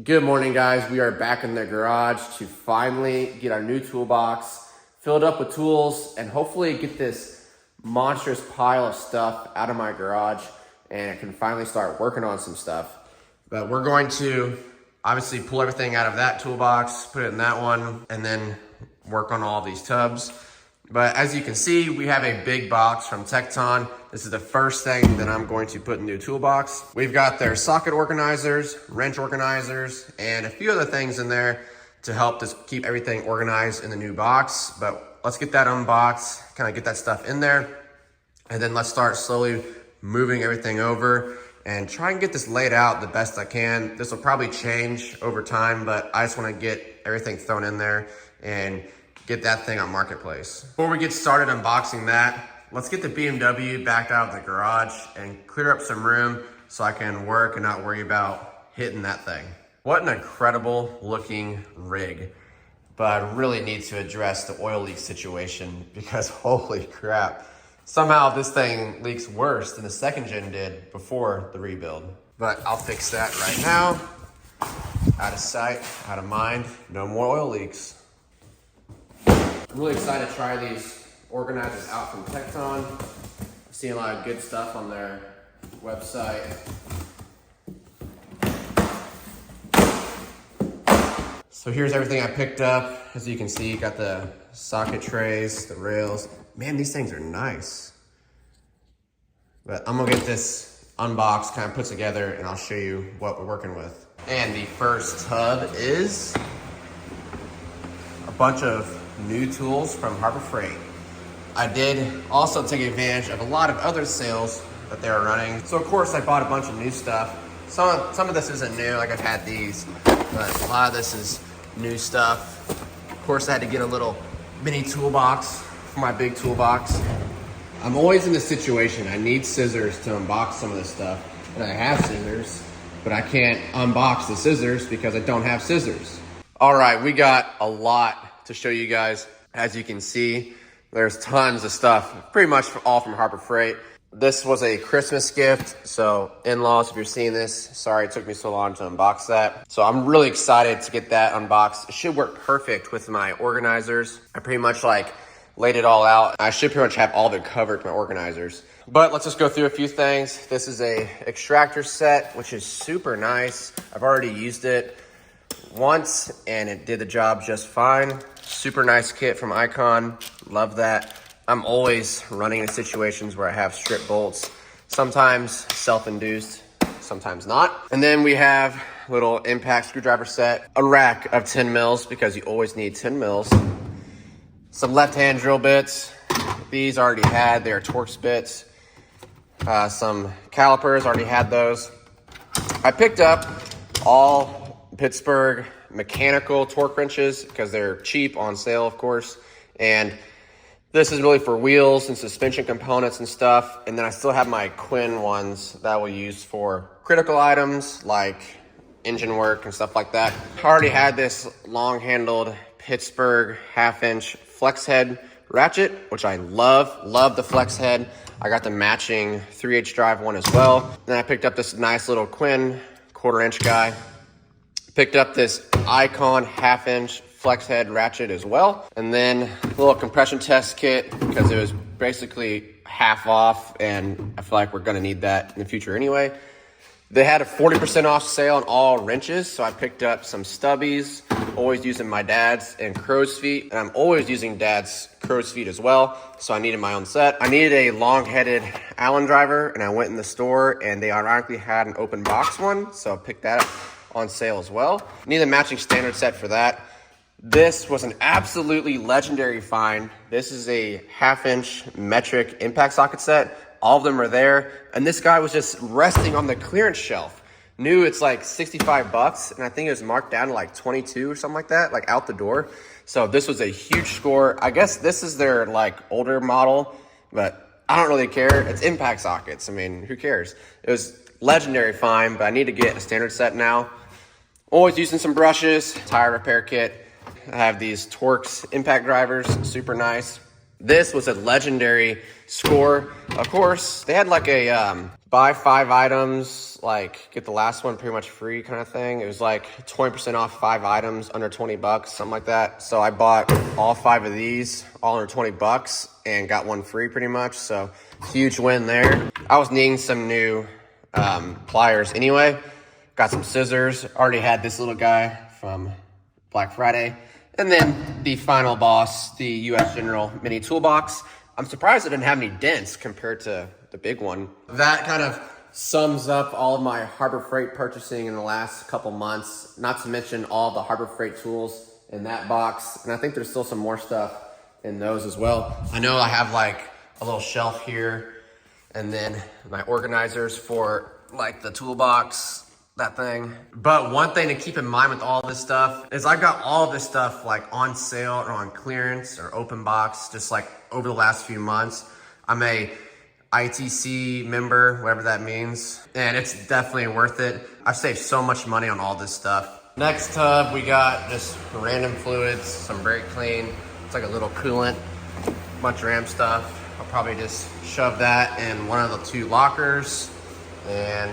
Good morning, guys. We are back in the garage to finally get our new toolbox filled up with tools and hopefully get this monstrous pile of stuff out of my garage and I can finally start working on some stuff. But we're going to obviously pull everything out of that toolbox, put it in that one, and then work on all these tubs. But as you can see, we have a big box from Tekton. This is the first thing that I'm going to put in the new toolbox. We've got their socket organizers, wrench organizers, and a few other things in there to help just keep everything organized in the new box. But let's get that unboxed, kind of get that stuff in there. And then let's start slowly moving everything over and try and get this laid out the best I can. This will probably change over time, but I just want to get everything thrown in there and get that thing on Marketplace. Before we get started unboxing that, let's get the BMW backed out of the garage and clear up some room so I can work and not worry about hitting that thing. What an incredible looking rig. But I really need to address the oil leak situation because holy crap. Somehow this thing leaks worse than the second gen did before the rebuild. But I'll fix that right now. Out of sight, out of mind, no more oil leaks. I'm really excited to try these organizers out from Tekton. I've seen a lot of good stuff on their website. So here's everything I picked up. As you can see, got the socket trays, the rails. Man, these things are nice. But I'm gonna get this unboxed, kind of put together, and I'll show you what we're working with. And the first tub is a bunch of new tools from Harbor Freight. I did also take advantage of a lot of other sales that they were running. So of course I bought a bunch of new stuff. Some of this isn't new, like I've had these, but a lot of this is new stuff. Of course I had to get a little mini toolbox for my big toolbox. I'm always in this situation, I need scissors to unbox some of this stuff. And I have scissors, but I can't unbox the scissors because I don't have scissors. All right, we got a lot to show you guys. As you can see, there's tons of stuff, pretty much all from Harbor Freight. This was a Christmas gift, so in-laws, if you're seeing this, sorry it took me so long to unbox that. So I'm really excited to get that unboxed. It should work perfect with my organizers. I pretty much laid it all out. I should pretty much have all of it covered with my organizers. But let's just go through a few things. This is a extractor set, which is super nice. I've already used it once and it did the job just fine. Super nice kit from Icon, love that. I'm always running into situations where I have strip bolts, sometimes self-induced, sometimes not. And then we have a little impact screwdriver set, a rack of 10 mils because you always need 10 mils. Some left-hand drill bits, these already had, they're Torx bits. Some calipers, already had those. I picked up all Pittsburgh mechanical torque wrenches because they're cheap, on sale of course, and this is really for wheels and suspension components and stuff. And then I still have my Quinn ones that I will use for critical items like engine work and stuff like that. I already had this long-handled Pittsburgh half-inch flex head ratchet, which I love the flex head. I got the matching 3/8 drive one as well. Then I picked up this nice little Quinn 1/4 inch guy. Picked up this Icon half-inch flex head ratchet as well. And then a little compression test kit because it was basically half off and I feel like we're gonna need that in the future anyway. They had a 40% off sale on all wrenches, so I picked up some stubbies, always using my dad's and crow's feet, and I'm always using dad's crow's feet as well, so I needed my own set. I needed a long-headed Allen driver, and I went in the store and they ironically had an open box one, so I picked that up on sale as well. Need a matching standard set for that. This was an absolutely legendary find. This is a 1/2 inch metric impact socket set. All of them are there. And this guy was just resting on the clearance shelf. New, it's like 65 bucks. And I think it was marked down to like 22 or something like that, like out the door. So this was a huge score. I guess this is their like older model, but I don't really care. It's impact sockets. I mean, who cares? It was legendary find, but I need to get a standard set now. Always using some brushes, tire repair kit. I have these Torx impact drivers, super nice. This was a legendary score. Of course, they had like a buy 5 items, like get the last one pretty much free kind of thing. It was like 20% off 5 items under 20 bucks, something like that. So I bought all 5 of these, all under 20 bucks, and got one free pretty much. So huge win there. I was needing some new pliers anyway. Got some scissors. Already had this little guy from Black Friday. And then the final boss, the US General mini toolbox. I'm surprised it didn't have any dents compared to the big one. That kind of sums up all of my Harbor Freight purchasing in the last couple months, not to mention all the Harbor Freight tools in that box. And I think there's still some more stuff in those as well. I know I have like a little shelf here, and then my organizers for like the toolbox, that thing. But one thing to keep in mind with all this stuff is I got all of this stuff like on sale or on clearance or open box just like over the last few months. I'm a ITC member, whatever that means, and it's definitely worth it. I've saved so much money on all this stuff. Next tub, we got just random fluids, some brake clean. It's like a little coolant, bunch of RAM stuff. I'll probably just shove that in one of the 2 lockers, and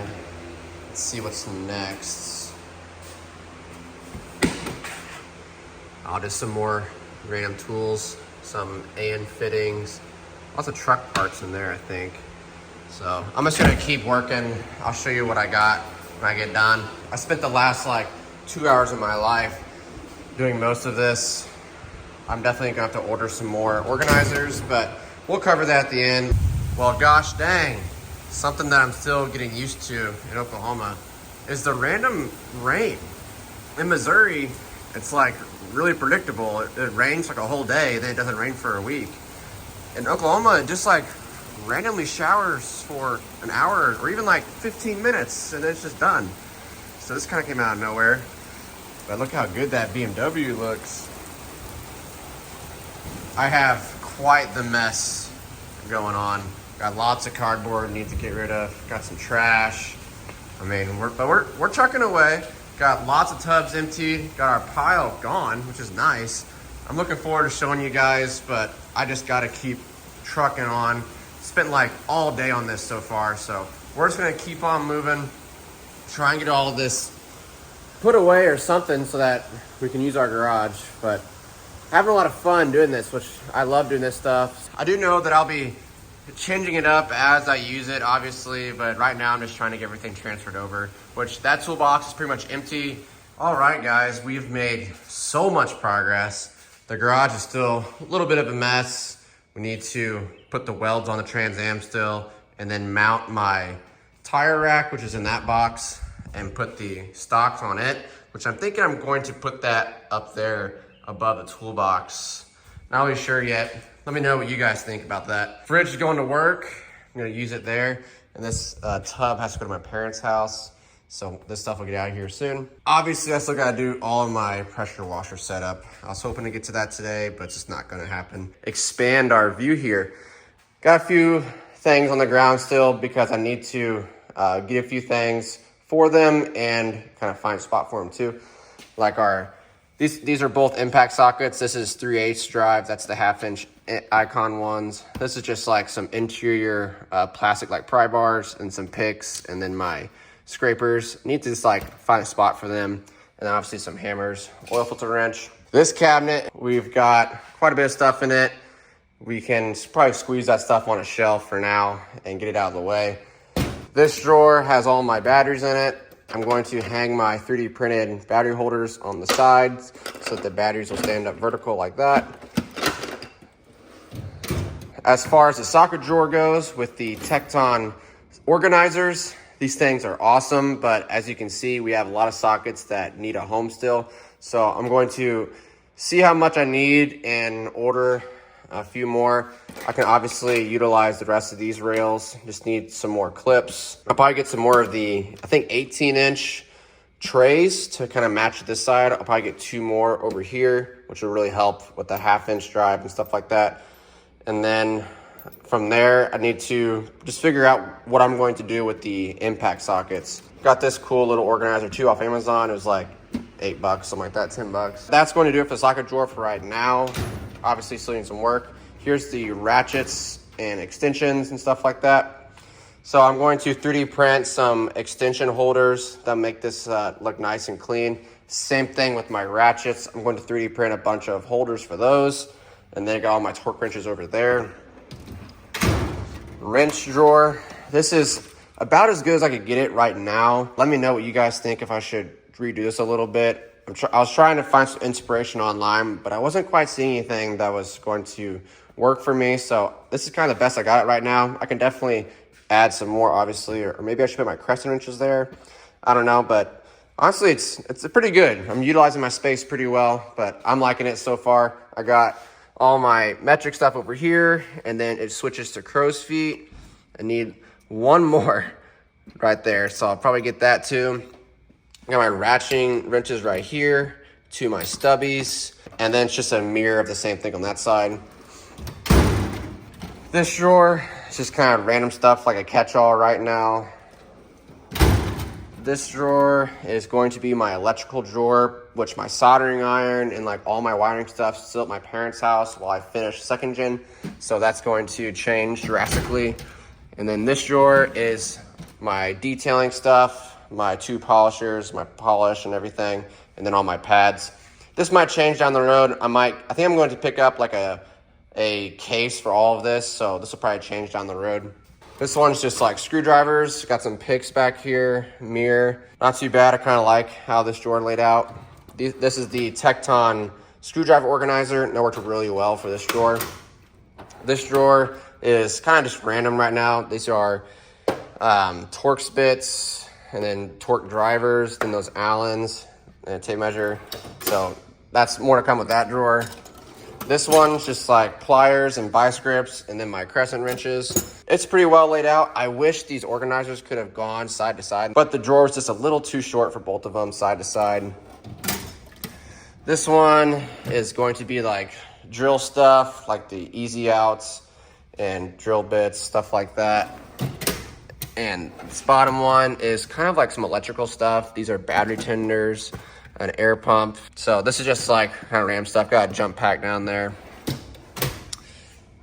let's see what's next. I'll do some more random tools, some AN fittings, lots of truck parts in there, I think. So I'm just gonna keep working. I'll show you what I got when I get done. I spent the last like 2 hours of my life doing most of this. I'm definitely gonna have to order some more organizers, but we'll cover that at the end. Well, gosh dang, something that I'm still getting used to in Oklahoma is the random rain. In Missouri, it's like really predictable. It rains like a whole day, then it doesn't rain for a week. In Oklahoma, it just like randomly showers for an hour or even like 15 minutes and then it's just done. So this kind of came out of nowhere. But look how good that BMW looks. I have quite the mess going on. Got lots of cardboard need to get rid of. Got some trash. I mean, we're trucking away. Got lots of tubs empty. Got our pile gone, which is nice. I'm looking forward to showing you guys, but I just got to keep trucking on. Spent like all day on this so far, so we're just gonna keep on moving. Try and get all of this put away or something so that we can use our garage. But having a lot of fun doing this, which I love doing this stuff. I do know that I'll be changing it up as I use it, obviously, but right now I'm just trying to get everything transferred over, which that toolbox is pretty much empty. All right, guys, we've made so much progress. The garage is still a little bit of a mess. We need to put the welds on the Trans Am still, and then mount my tire rack, which is in that box, and put the stocks on it, which I'm thinking I'm going to put that up there above the toolbox. Not really sure yet. Let me know what you guys think about that. Fridge is going to work. I'm gonna use it there. And this tub has to go to my parents' house. So this stuff will get out of here soon. Obviously, I still gotta do all of my pressure washer setup. I was hoping to get to that today, but it's just not gonna happen. Expand our view here. Got a few things on the ground still because I need to get a few things for them and kind of find a spot for them too. Like these are both impact sockets. This is 3/8 drive. That's the 1/2-inch Icon ones. This is just like some interior plastic like pry bars and some picks, and then my scrapers. Need to just like find a spot for them. And then obviously some hammers, oil filter wrench. This cabinet, we've got quite a bit of stuff in it. We can probably squeeze that stuff on a shelf for now and get it out of the way. This drawer has all my batteries in it. I'm going to hang my 3D printed battery holders on the sides so that the batteries will stand up vertical like that. As far as the socket drawer goes, with the Tekton organizers, these things are awesome, but as you can see, we have a lot of sockets that need a home still. So I'm going to see how much I need and order a few more. I can obviously utilize the rest of these rails. Just need some more clips. I'll probably get some more of the, I think 18-inch trays to kind of match this side. I'll probably get 2 more over here, which will really help with the 1/2-inch drive and stuff like that. And then from there, I need to just figure out what I'm going to do with the impact sockets. Got this cool little organizer too off Amazon. It was like $8, something like that, $10. That's going to do it for the socket drawer for right now. Obviously still need some work. Here's the ratchets and extensions and stuff like that. So I'm going to 3D print some extension holders that make this look nice and clean. Same thing with my ratchets. I'm going to 3D print a bunch of holders for those. And then I got all my torque wrenches over there. Wrench drawer. This is about as good as I could get it right now. Let me know what you guys think, if I should redo this a little bit. I was trying to find some inspiration online, but I wasn't quite seeing anything that was going to work for me. So this is kind of the best I got it right now. I can definitely add some more, obviously, or maybe I should put my crescent wrenches there. I don't know, but honestly, it's pretty good. I'm utilizing my space pretty well, but I'm liking it so far. I got all my metric stuff over here, and then it switches to crow's feet. I need one more right there, so I'll probably get that too. I got my ratcheting wrenches right here, to my stubbies, and then it's just a mirror of the same thing on that side. This drawer is just kind of random stuff, like a catch-all right now. This drawer is going to be my electrical drawer, which my soldering iron and like all my wiring stuff is still at my parents' house while I finish second gen. So that's going to change drastically. And then this drawer is my detailing stuff, my 2 polishers, my polish and everything, and then all my pads. This might change down the road. I think I'm going to pick up like a case for all of this, so this will probably change down the road. This one's just like screwdrivers. Got some picks back here, mirror. Not too bad. I kind of like how this drawer laid out. This is the Tekton screwdriver organizer, and it worked really well for this drawer. This drawer is kind of just random right now. These are Torx bits, and then torque drivers, then those Allens, and a tape measure. So that's more to come with that drawer. This one's just like pliers and vice grips, and then my crescent wrenches. It's pretty well laid out. I wish these organizers could have gone side to side, but the drawer is just a little too short for both of them side to side. This one is going to be like drill stuff, like the easy outs and drill bits, stuff like that. And this bottom one is kind of like some electrical stuff. These are battery tenders, an air pump. So this is just like kind of RAM stuff. Got a jump pack down there.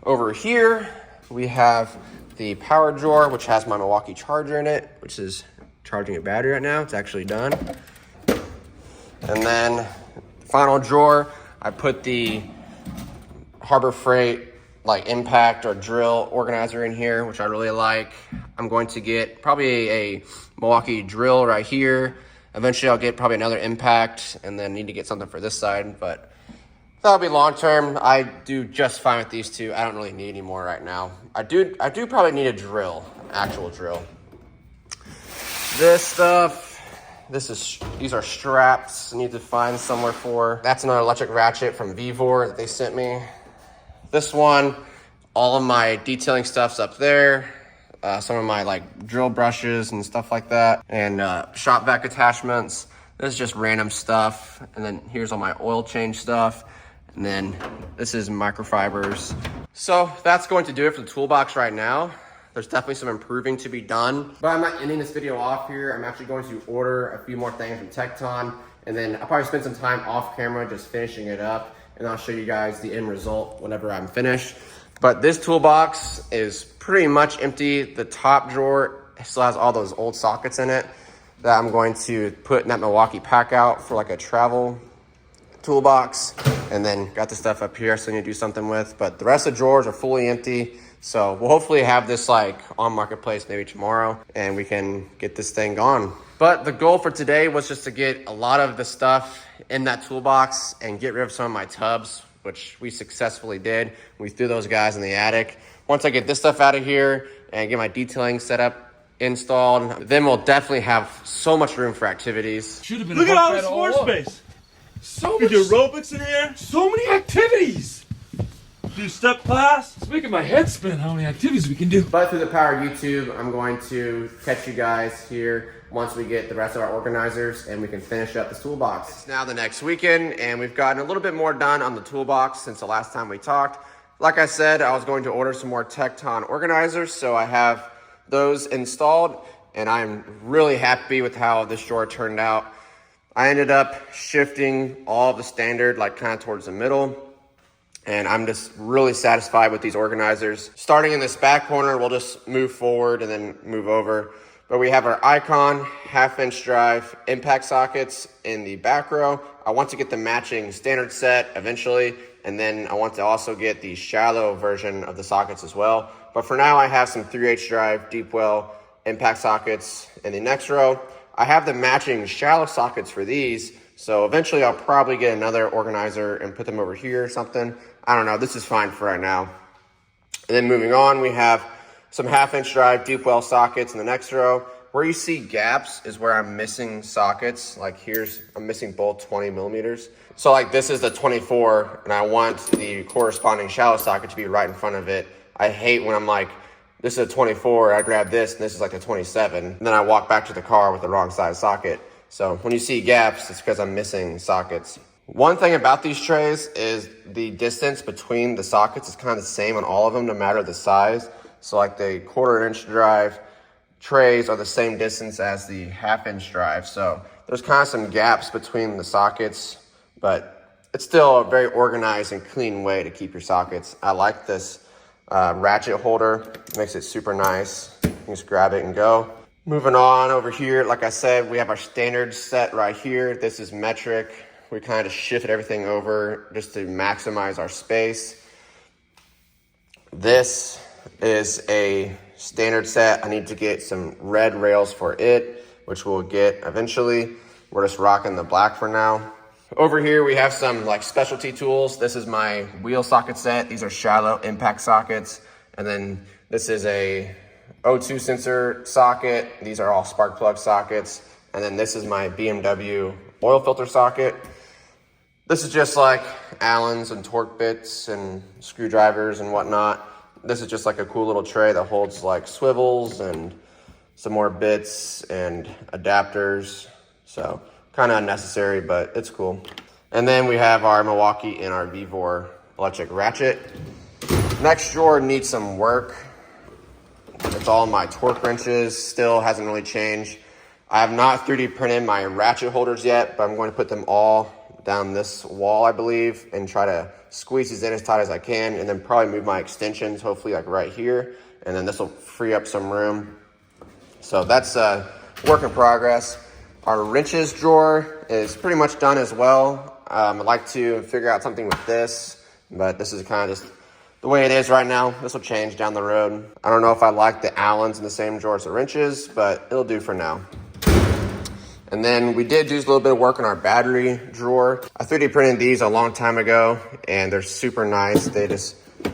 Over here, we have the power drawer, which has my Milwaukee charger in it, which is charging a battery right now. It's actually done. And then the final drawer, I put the Harbor Freight like impact or drill organizer in here, which I really like. I'm going to get probably a Milwaukee drill right here. Eventually I'll get probably another impact, and then need to get something for this side, but that'll be long term. I do just fine with these two. I don't really need any more right now. I do probably need a drill, actual drill. This stuff, these are straps I need to find somewhere for. That's another electric ratchet from Vivor that they sent me. This one, all of my detailing stuff's up there. Some of my like drill brushes and stuff like that, and shop vac attachments. This is just random stuff. And then here's all my oil change stuff. And then this is microfibers. So that's going to do it for the toolbox right now. There's definitely some improving to be done, but I'm not ending this video off here. I'm actually going to order a few more things from Tekton, and then I'll probably spend some time off camera just finishing it up, and I'll show you guys the end result whenever I'm finished. But this toolbox is pretty much empty. The top drawer still has all those old sockets in it that I'm going to put in that Milwaukee pack out for like a travel toolbox. And then got the stuff up here so I need to do something with. But the rest of the drawers are fully empty. So we'll hopefully have this like on Marketplace maybe tomorrow, and we can get this thing gone. But the goal for today was just to get a lot of the stuff in that toolbox and get rid of some of my tubs, which we successfully did. We threw those guys in the attic. Once I get this stuff out of here and get my detailing set up, installed, then we'll definitely have so much room for activities. Should have been. Look at all this floor space. So We much, do aerobics in here. so many activities. Do step class. It's making my head spin how many activities we can do. But through the power of YouTube, I'm going to catch you guys here once we get the rest of our organizers and we can finish up the toolbox. It's now the next weekend, and we've gotten a little bit more done on the toolbox since the last time we talked. Like I said, I was going to order some more Tekton organizers, so I have those installed, and I'm really happy with how this drawer turned out. I ended up shifting all of the standard like kind of towards the middle, And I'm just really satisfied with these organizers. Starting in this back corner, we'll just move forward and then move over. But we have our Icon 1/2-inch drive impact sockets in the back row. I want to get the matching standard set eventually, and then I want to also get the shallow version of the sockets as well. But for now, I have some 3/8 drive deep well impact sockets in the next row. I have the matching shallow sockets for these, so eventually I'll probably get another organizer and put them over here or something. I don't know, this is fine for right now. And then moving on, we have some 1/2-inch drive deep well sockets in the next row. Where you see gaps is where I'm missing sockets. Like I'm missing both 20 millimeters. So like this is the 24 and I want the corresponding shallow socket to be right in front of it. I hate when I'm like, this is a 24, I grab this and this is like a 27. And then I walk back to the car with the wrong size socket. So when you see gaps, it's because I'm missing sockets. One thing about these trays is the distance between the sockets is kind of the same on all of them, no matter the size. So like the 1/4-inch drive trays are the same distance as the 1/2-inch drive. So there's kind of some gaps between the sockets, but it's still a very organized and clean way to keep your sockets. I like this ratchet holder. It makes it super nice. You can just grab it and go. Moving on over here, like I said, we have our standard set right here. This is metric. We kind of shifted everything over just to maximize our space. This is a standard set. I need to get some red rails for it, which we'll get eventually. We're just rocking the black for now. Over here, we have some like specialty tools. This is my wheel socket set. These are shallow impact sockets. And then this is a O2 sensor socket. These are all spark plug sockets. And then this is my BMW oil filter socket. This is just like Allens and torque bits and screwdrivers and whatnot. This is just like a cool little tray that holds like swivels and some more bits and adapters. So kind of unnecessary, but it's cool. And then we have our Milwaukee and our Vevor electric ratchet. Next drawer needs some work. It's all my torque wrenches, still hasn't really changed. I have not 3D printed my ratchet holders yet, but I'm going to put them all down this wall, I believe, and try to squeeze these in as tight as I can, and then probably move my extensions, hopefully like right here, and then this will free up some room. So that's a work in progress. Our wrenches drawer is pretty much done as well. I'd like to figure out something with this, but this is kind of just the way it is right now. This will change down the road. I don't know if I like the Allens in the same drawer as the wrenches, but it'll do for now. And then we did do a little bit of work on our battery drawer. I 3D printed these a long time ago, and they're super nice.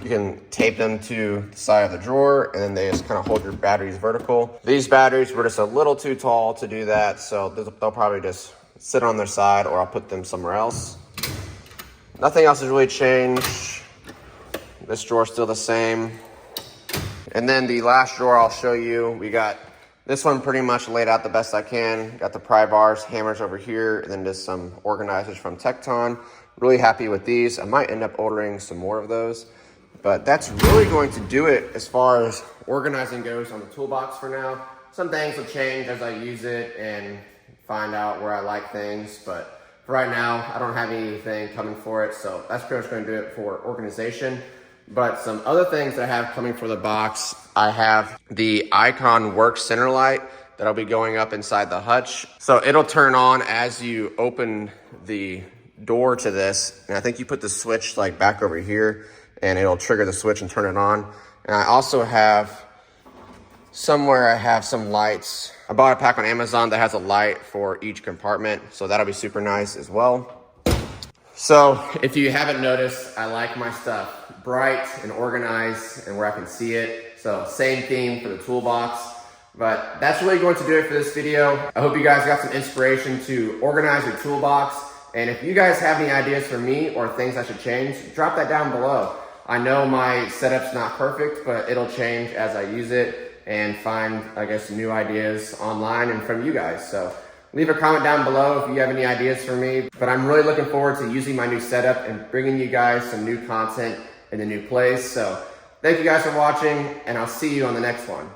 You can tape them to the side of the drawer, and then they just kind of hold your batteries vertical. These batteries were just a little too tall to do that, so they'll probably just sit on their side, or I'll put them somewhere else. Nothing else has really changed. This drawer's still the same. And then the last drawer I'll show you, we got this one pretty much laid out the best I can. Got the pry bars, hammers over here, and then just some organizers from Tekton. Really happy with these. I might end up ordering some more of those. But that's really going to do it as far as organizing goes on the toolbox for now. Some things will change as I use it and find out where I like things. But for right now, I don't have anything coming for it. So that's pretty much going to do it for organization. But some other things that I have coming for the box, I have the Icon Work Center light that'll be going up inside the hutch. So it'll turn on as you open the door to this. And I think you put the switch like back over here and it'll trigger the switch and turn it on. And I also have somewhere I have some lights. I bought a pack on Amazon that has a light for each compartment. So that'll be super nice as well. So if you haven't noticed, I like my stuff bright and organized and where I can see it. So same theme for the toolbox, but that's really going to do it for this video. I hope you guys got some inspiration to organize your toolbox. And if you guys have any ideas for me or things I should change, drop that down below. I know my setup's not perfect, but it'll change as I use it and find, I guess, new ideas online and from you guys. So leave a comment down below if you have any ideas for me. But I'm really looking forward to using my new setup and bringing you guys some new content in a new place. So thank you guys for watching, and I'll see you on the next one.